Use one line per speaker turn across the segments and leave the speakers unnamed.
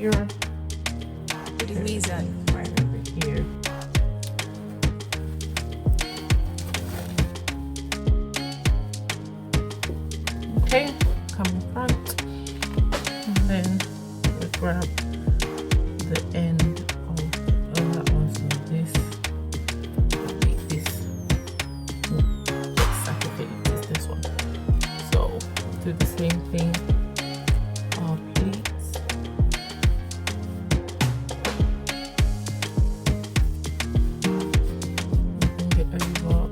here.
Finalizing.
Right over here. Okay, come in front, and then we grab the end of that one. So this will be this. Exactly, it's this one. So do the same thing. Pleats. Bring it over.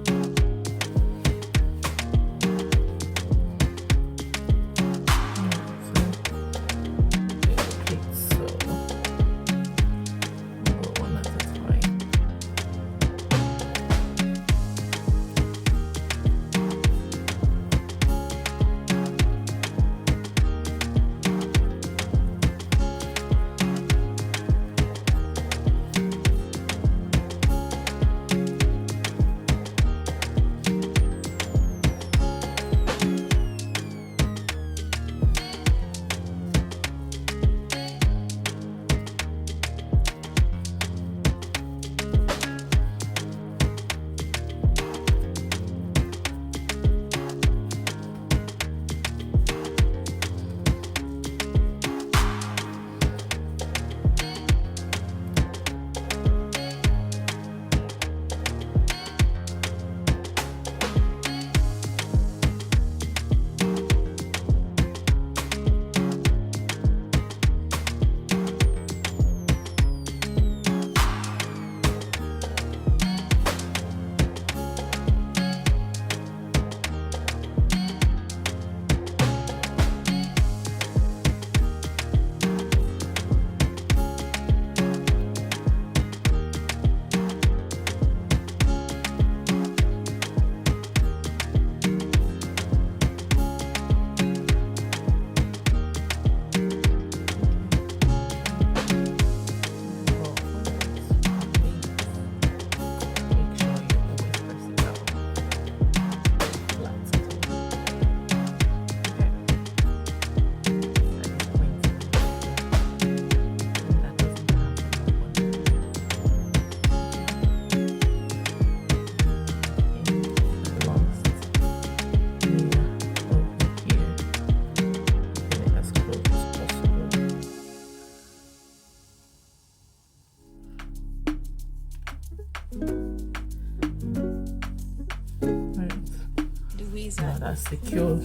Now that's secure.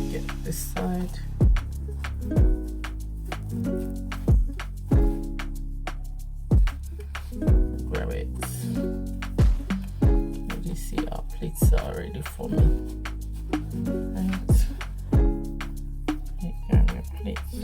Get this side. Grab it. You see our plates are ready for me. Right. Grab your plates.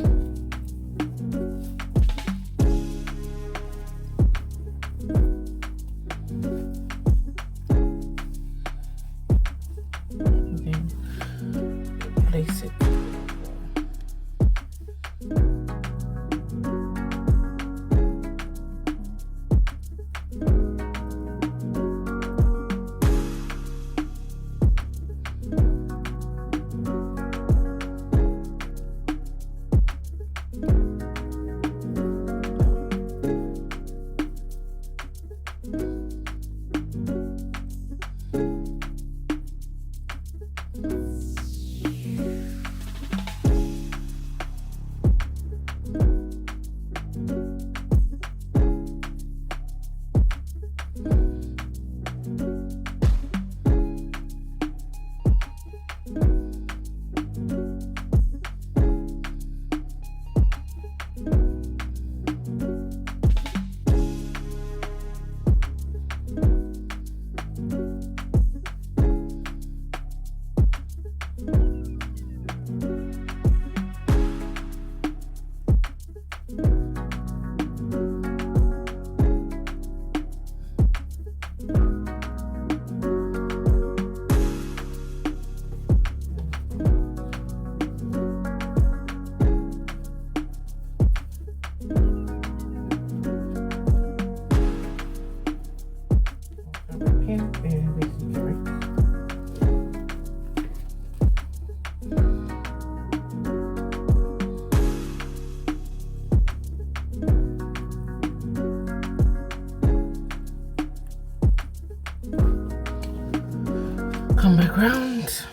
background.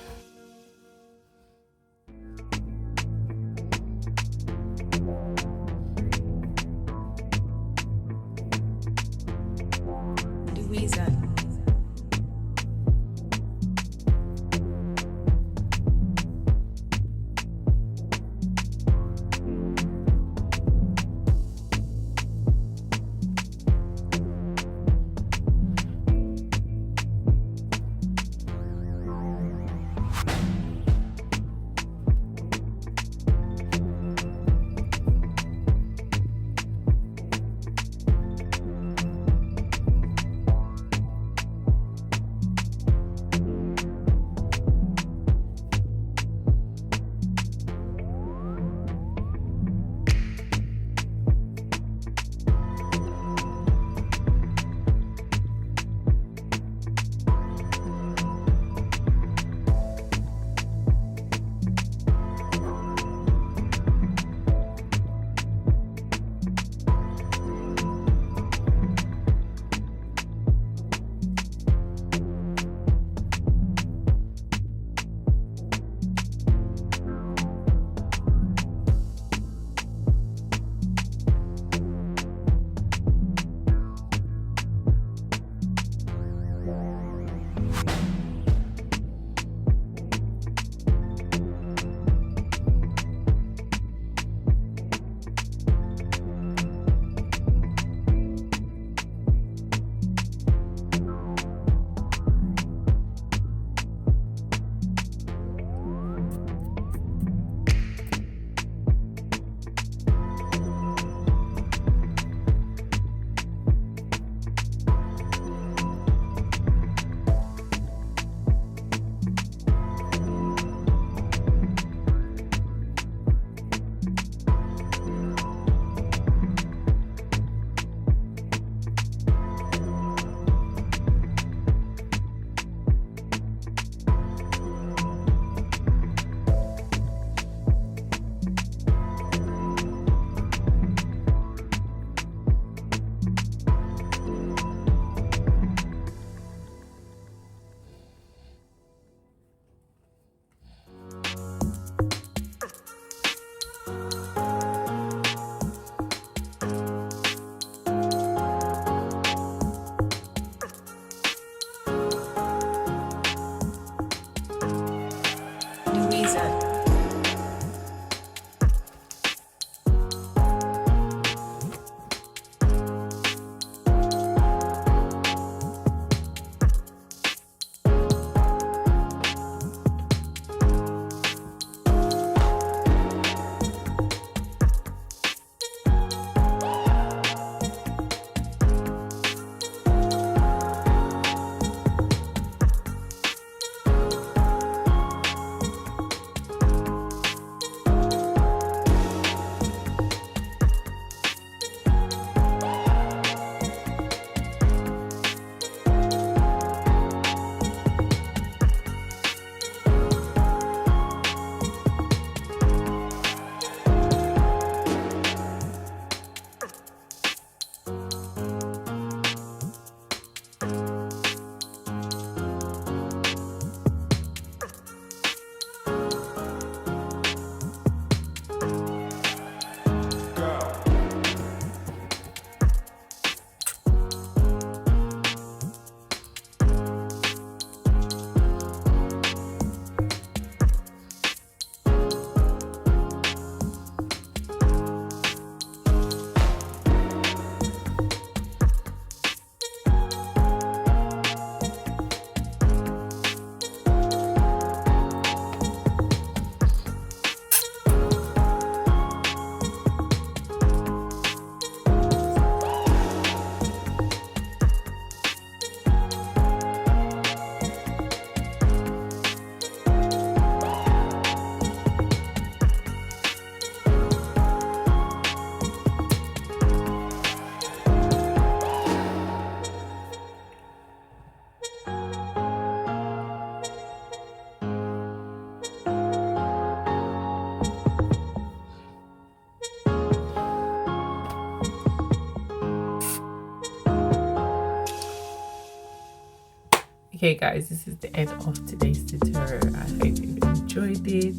Okay guys, this is the end of today's tutorial. I hope you enjoyed it.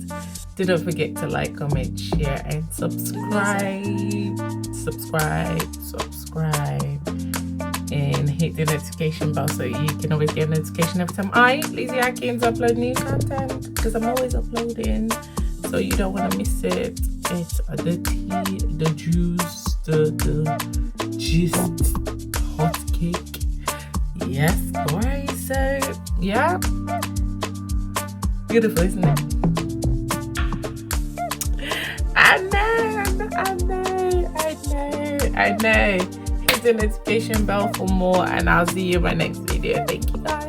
Do not forget to like, comment, share and subscribe, and hit the notification bell so you can always get a notification every time Lizzie Atkins, upload new content, because I'm always uploading, so you don't want to miss it. It's the tea, the juice, the gist, hot cake. Yes, boy. So yeah, beautiful, isn't it? I know. Hit the notification bell for more, and I'll see you in my next video. Thank you guys.